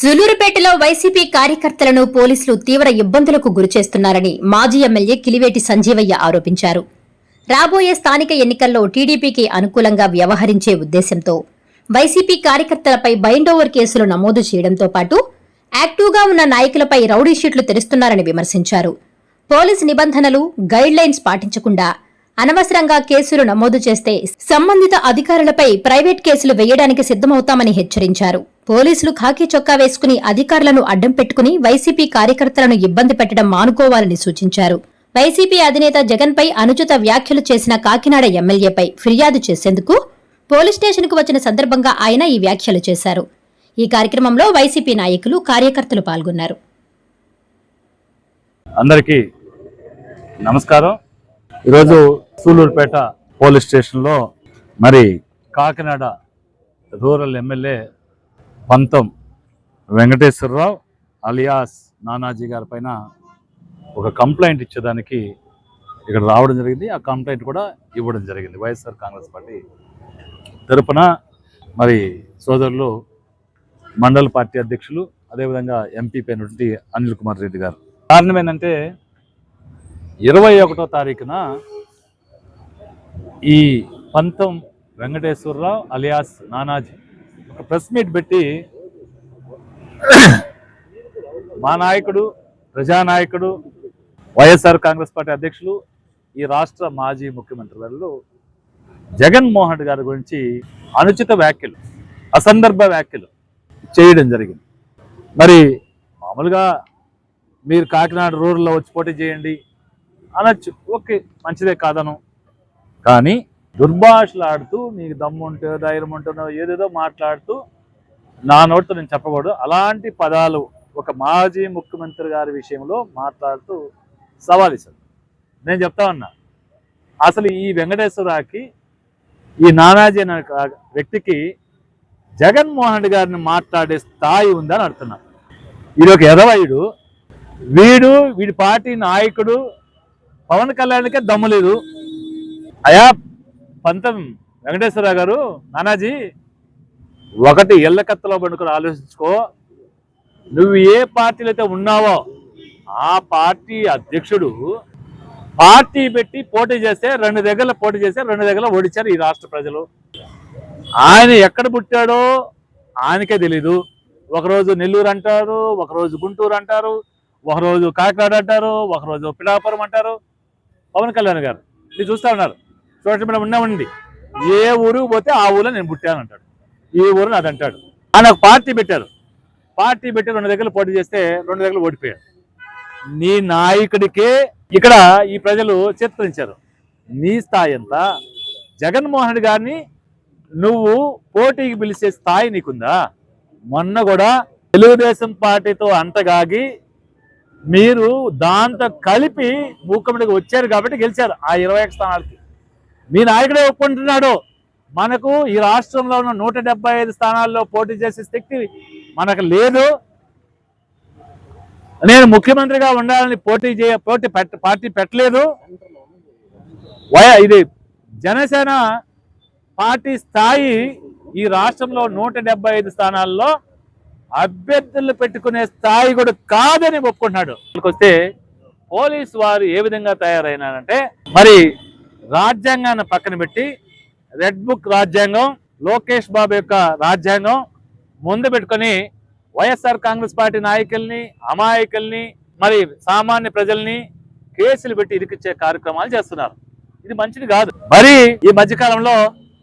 జులూరుపేటలో YCP కార్యకర్తలను పోలీసులు తీవ్ర ఇబ్బందులకు గురిచేస్తున్నారని మాజీ ఎమ్మెల్యే కిలివేటి సంజీవయ్య ఆరోపించారు. రాబోయే స్థానిక ఎన్నికల్లో టీడీపీకి అనుకూలంగా వ్యవహరించే ఉద్దేశంతో వైసీపీ కార్యకర్తలపై బైండోవర్ కేసులు నమోదు చేయడంతో పాటు యాక్టివ్గా ఉన్న నాయకులపై రౌడీ షీట్లు తెరుస్తున్నారని విమర్శించారు. పోలీసు నిబంధనలు గైడ్ లైన్స్ పాటించకుండా అనవసరంగా కేసులు నమోదు చేస్తే సంబంధిత అధికారులపై ప్రైవేట్ కేసులు వేయడానికి సిద్దమవుతామని హెచ్చరించారు. పోలీసులు ఖాకీ చొక్కా వేసుకుని అధికారులను అడ్డం పెట్టుకుని వైసీపీ కార్యకర్తలను ఇబ్బంది పెట్టడం మానుకోవాలని సూచించారు. వైసీపీ అధినేత జగన్పై అనుచిత వ్యాఖ్యలు చేసిన కాకినాడ ఎమ్మెల్యేపై ఫిర్యాదు చేసేందుకు పోలీస్ స్టేషన్కు వచ్చిన సందర్భంగా ఆయన ఈ వ్యాఖ్యలు చేశారు. ఈ కార్యక్రమంలో వైసీపీ నాయకులు, కార్యకర్తలు పాల్గొన్నారు. అందరికీ నమస్కారం. ఈరోజు సూలూరుపేట పోలీస్ స్టేషన్లో మరి కాకినాడ రూరల్ ఎమ్మెల్యే పంతం వెంకటేశ్వరరావు అలియాస్ నానాజీ గారి పైన ఒక కంప్లైంట్ ఇచ్చేదానికి ఇక్కడ రావడం జరిగింది. ఆ కంప్లైంట్ కూడా ఇవ్వడం జరిగింది. వైఎస్ఆర్ కాంగ్రెస్ పార్టీ తరపున మరి సోదరులు మండల పార్టీ అధ్యక్షులు, అదేవిధంగా ఎంపీపీ అయినటువంటి అనిల్ కుమార్ రెడ్డి గారు. కారణం ఏంటంటే 21వ తారీఖున ఈ పంతం వెంకటేశ్వరరావు అలియాస్ నానాజీ ఒక ప్రెస్ మీట్ పెట్టి మా నాయకుడు, ప్రజానాయకుడు, వైఎస్ఆర్ కాంగ్రెస్ పార్టీ అధ్యక్షులు, ఈ రాష్ట్ర మాజీ ముఖ్యమంత్రి గారు జగన్మోహన్ రెడ్డి గారి గురించి అనుచిత వ్యాఖ్యలు, అసందర్భ వ్యాఖ్యలు చేయడం జరిగింది. మరి మామూలుగా మీరు కాకినాడ రూరల్లో వచ్చి పోటీ చేయండి అనొచ్చు, ఓకే, మంచిదే కాదను. కానీ దుర్భాషలాడుతూ నీకు దమ్ము ఉంటే ధైర్యం ఉంటున్నావు ఏదేదో మాట్లాడుతూ నా నోటితో నేను చెప్పకూడదు. అలాంటి పదాలు ఒక మాజీ ముఖ్యమంత్రి గారి విషయంలో మాట్లాడుతూ సవాల్ ఇస్తాడు. నేను చెప్తా ఉన్నా, అసలు ఈ వెంకటేశ్వరరావుకి, ఈ నానాజీ అనే వ్యక్తికి జగన్మోహన్ రెడ్డి గారిని మాట్లాడే స్థాయి ఉందని అడుగుతున్నా. ఇది ఒక ఎదవయుడు, వీడి పార్టీ నాయకుడు పవన్ కళ్యాణ్కే దమ్ము లేదు. అయా పంతం వెంకటేశ్వరరావు గారు, నానాజీ, ఒకటి ఎల్లకత్తలో పండుకొని ఆలోచించుకో. నువ్వు ఏ పార్టీలో అయితే ఉన్నావో ఆ పార్టీ అధ్యక్షుడు పార్టీ పెట్టి పోటీ చేస్తే 2 దగ్గరలో పోటీ చేస్తే 2 దగ్గరలో ఓడించారు ఈ రాష్ట్ర ప్రజలు. ఆయన ఎక్కడ పుట్టాడో ఆయనకే తెలీదు. ఒకరోజు నెల్లూరు అంటారు, ఒకరోజు గుంటూరు అంటారు, ఒకరోజు కాకినాడ అంటారు, ఒకరోజు పిఠాపురం అంటారు. పవన్ కళ్యాణ్ గారు మీరు చూస్తూ ఉన్నారు, సోషల్ మీడియా ఉన్నామండి, ఏ ఊరుకు పోతే ఆ ఊరిలో నేను పుట్టాను అంటాడు, ఈ ఊరు నాది అంటాడు. ఆయన ఒక పార్టీ పెట్టారు, పార్టీ పెట్టి 2 దగ్గరలు పోటీ చేస్తే 2 దగ్గరలు ఓడిపోయాడు. నీ నాయకుడికే ఇక్కడ ఈ ప్రజలు చిత్రించారు. నీ స్థాయి ఎంత? జగన్మోహన్ రెడ్డి గారిని నువ్వు పోటీకి పిలిచే స్థాయి నీకుందా? మొన్న కూడా తెలుగుదేశం పార్టీతో అంతగాగి మీరు దాంతో కలిపి ముఖ్యమంత్రికి వచ్చారు కాబట్టి గెలిచారు ఆ 21 స్థానాలకి. మీ నాయకుడే ఒప్పుకుంటున్నాడు, మనకు ఈ రాష్ట్రంలో ఉన్న 175 స్థానాల్లో పోటీ చేసే శక్తి మనకు లేదు, నేను ముఖ్యమంత్రిగా ఉండాలని పార్టీ పెట్టలేదు. ఇది జనసేన పార్టీ స్థాయి ఈ రాష్ట్రంలో 175 స్థానాల్లో అభ్యర్థులు పెట్టుకునే స్థాయి కూడా కాదని ఒప్పుకుంటున్నాడు. వస్తే పోలీసు వారు ఏ విధంగా తయారైనారంటే, మరి రాజ్యాంగాన్ని పక్కన పెట్టి రెడ్ బుక్ రాజ్యాంగం, లోకేష్ బాబు యొక్క రాజ్యాంగం ముందు పెట్టుకొని వైఎస్ఆర్ కాంగ్రెస్ పార్టీ నాయకుల్ని, అమాయకుల్ని, మరి సామాన్య ప్రజల్ని కేసులు పెట్టి ఇరికిచ్చే కార్యక్రమాలు చేస్తున్నారు. ఇది మంచిది కాదు. మరి ఈ మధ్యకాలంలో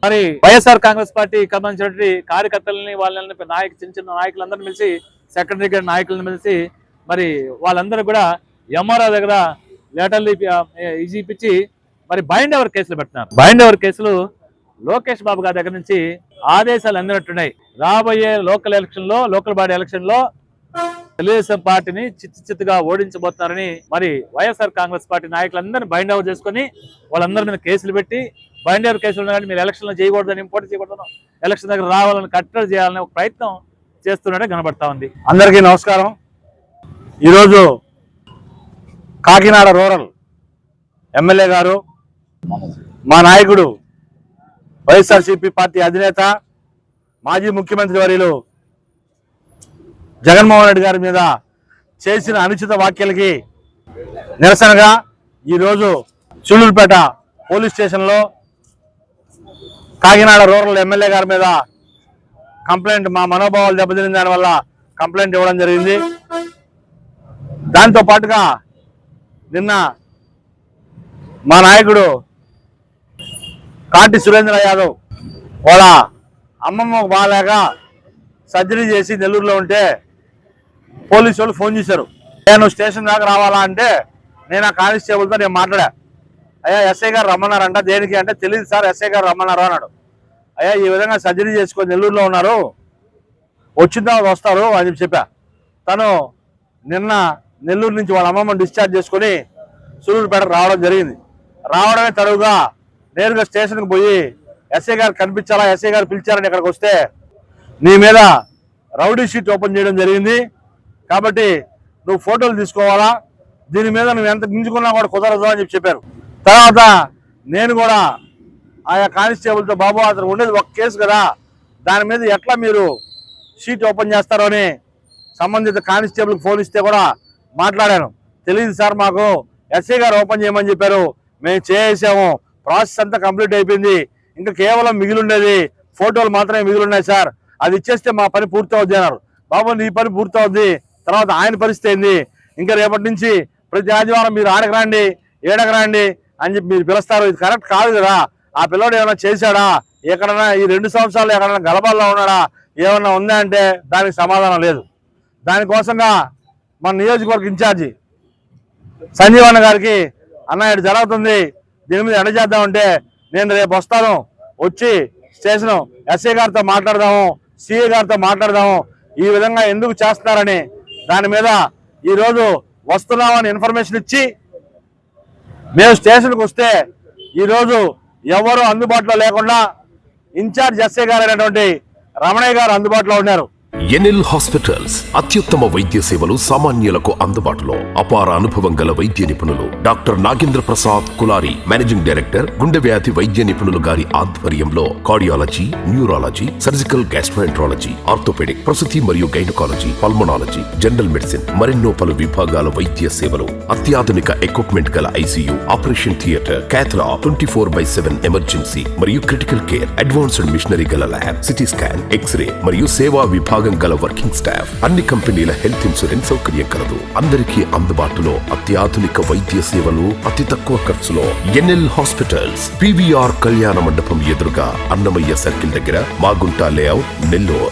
మరి వైఎస్ఆర్ కాంగ్రెస్ పార్టీ సంబంధించినటువంటి కార్యకర్తలని, వాళ్ళని చిన్న చిన్న నాయకులందరినీ పిలిచి, సెక్రటరీ గారి నాయకులను పిలిచి, మరి వాళ్ళందరూ కూడా ఎంఆర్ఓ దగ్గర లెటర్లు ఇప్పించి మరి బైండ్ ఓవర్ కేసులు పెట్టినారు. బైండ్ ఓవర్ కేసులు లోకేష్ బాబు గారి దగ్గర నుంచి ఆదేశాలు అందినట్టున్నాయి. రాబోయే లోకల్ బాడీ ఎలక్షన్ లో తెలుగుదేశం పార్టీని చిత్తుగా ఓడించబోతున్నారని మరి వైఎస్ఆర్ కాంగ్రెస్ పార్టీ నాయకులందరినీ బైండ్ ఓవర్ చేసుకుని వాళ్ళందరి మీద కేసులు పెట్టి, బైండ్ ఓవర్ కేసులు కానీ మీరు ఎలక్షన్లో చేయకూడదని, పోటీ చేయకూడదు, ఎలక్షన్ దగ్గర రావాలని కట్టడి చేయాలని ఒక ప్రయత్నం చేస్తున్నట్టే కనబడతా ఉంది. అందరికీ నమస్కారం. ఈరోజు కాకినాడ రూరల్ ఎమ్మెల్యే గారు, మా నాయకుడు, వైఎస్ఆర్సీపీ పార్టీ అధినేత, మాజీ ముఖ్యమంత్రి వర్యులు జగన్మోహన్ రెడ్డి గారి మీద చేసిన అనుచిత వ్యాఖ్యలకి నిరసనగా ఈరోజు సూళ్లూరుపేట పోలీస్ స్టేషన్లో కాకినాడ రూరల్ ఎమ్మెల్యే గారి మీద కంప్లైంట్, మా మనోభావాలు దెబ్బతిన దానివల్ల కంప్లైంట్ ఇవ్వడం జరిగింది. దాంతో పాటుగా నిన్న మా నాయకుడు కాటి సురేంద్ర యాదవ్ వాళ్ళ అమ్మమ్మ బాగాలేక సర్జరీ చేసి నెల్లూరులో ఉంటే పోలీసు వాళ్ళు ఫోన్ చేశారు. నేను స్టేషన్ దాకా రావాలా అంటే నేను ఆ కానిస్టేబుల్తో నేను మాట్లాడా. అయ్యా ఎస్ఐ గారు రమ్మన్నారంట, దేనికి అంటే తెలియదు సార్, ఎస్ఐ గారు రమ్మన్నారు అన్నాడు. అయ్యా ఈ విధంగా సర్జరీ చేసుకొని నెల్లూరులో ఉన్నారు, వచ్చిన తర్వాత వస్తారు అని చెప్పా. తను నిన్న నెల్లూరు నుంచి వాళ్ళ అమ్మమ్మని డిశ్చార్జ్ చేసుకొని సూళ్లూరుపేటకు రావడం జరిగింది. రావడమే తడువుగా నేరుగా స్టేషన్కి పోయి ఎస్ఐ గారు కనిపించాలా, ఎస్ఐ గారు పిలిచారని ఇక్కడికి వస్తే నీ మీద రౌడీ షీట్ ఓపెన్ చేయడం జరిగింది కాబట్టి నువ్వు ఫోటోలు తీసుకోవాలా, దీని మీద నువ్వు ఎంత గింజుకున్నా కూడా కుదరదు అని చెప్పారు. తర్వాత నేను కూడా ఆయా కానిస్టేబుల్తో బాబు అతను ఉండేది ఒక కేసు కదా, దాని మీద ఎట్లా మీరు షీట్ ఓపెన్ చేస్తారో అని సంబంధిత కానిస్టేబుల్కి ఫోన్ ఇస్తే కూడా మాట్లాడాను. తెలియదు సార్, మాకు ఎస్ఐ గారు ఓపెన్ చేయమని చెప్పారు, మేము చేసాము, ప్రాసెస్ అంతా కంప్లీట్ అయిపోయింది, ఇంకా కేవలం మిగిలిండేది ఫోటోలు మాత్రమే మిగిలిన్నాయి సార్, అది ఇచ్చేస్తే మా పని పూర్తవుద్ది అన్నారు. బాబు నీ పని పూర్తవుద్ది, తర్వాత ఆయన పరిస్థితి ఏంది, ఇంకా రేపటి నుంచి ప్రతి ఆదివారం మీరు ఆడకు రండి ఏడకు రండి అని చెప్పి మీరు పిలుస్తారు, ఇది కరెక్ట్ కాదు కదా. ఆ పిల్లోడు ఏమైనా చేశాడా, ఎక్కడన్నా ఈ 2 సంవత్సరాలు ఎక్కడన్నా గలబాల్లో ఉన్నాడా, ఏమన్నా ఉందా అంటే దానికి సమాధానం లేదు. దానికోసంగా మన నియోజకవర్గ ఇన్ఛార్జి సంజీవన్న గారికి అన్న ఇటు జరుగుతుంది, దీని మీద ఎండ చేద్దామంటే నేను రేపు వస్తాను, వచ్చి స్టేషన్ ఎస్ఐ గారితో మాట్లాడదాము, సిఐ గారితో మాట్లాడదాము, ఈ విధంగా ఎందుకు చేస్తున్నారని దాని మీద ఈరోజు వస్తున్నామని ఇన్ఫర్మేషన్ ఇచ్చి మేము స్టేషన్కి వస్తే ఈరోజు ఎవరు అందుబాటులో లేకుండా ఇన్ఛార్జ్ ఎస్ఐ గారు అయినటువంటి రమణయ్య గారు అందుబాటులో ఉన్నారు. ఎన్ఎల్ హాస్పిటల్స్ అత్యుత్తమ వైద్య సేవలు సామాన్యులకు అందుబాటులో. అపార అనుభవం గల వైద్య నిపుణులు doctor Nagendra Prasad Kulari, managing director, గుండె వ్యాధి వైద్య నిపుణులు గారి ఆధ్వర్యంలో cardiology, neurology, surgical gastroenterology, orthopaedic, ప్రసూతి మరియు గైనకాలజీ, పల్మనాలజీ, జనరల్ మెడిసిన్ మరెన్నో పలు విభాగాల వైద్య సేవలు. అత్యాధునిక ఎక్విప్మెంట్ గల ఐసీయూ, ఆపరేషన్ థియేటర్, క్యాథ్లా, 24/7 ఎమర్జెన్సీ మరియు క్రిటికల్ కేర్, అడ్వాన్స్డ్ మిషనరీ గల ల్యాబ్, సిటీ స్కాన్, ఎక్స్రే మరియు సేవా విభాగం గల వర్కింగ్ స్టాఫ్, అన్ని కంపెనీల హెల్త్ ఇన్సూరెన్స్ సౌకర్యం కలదు. అందరికీ అందుబాటులో అత్యాధునిక వైద్య సేవలు అతి తక్కువ ఖర్చులో. ఎన్ఎల్ హాస్పిటల్స్, పివిఆర్ కళ్యాణ మండపం ఎదురుగా, అన్నమయ్య సర్కిల్ దగ్గర, మాగుంట లేఅవుట్, నెల్లూరు.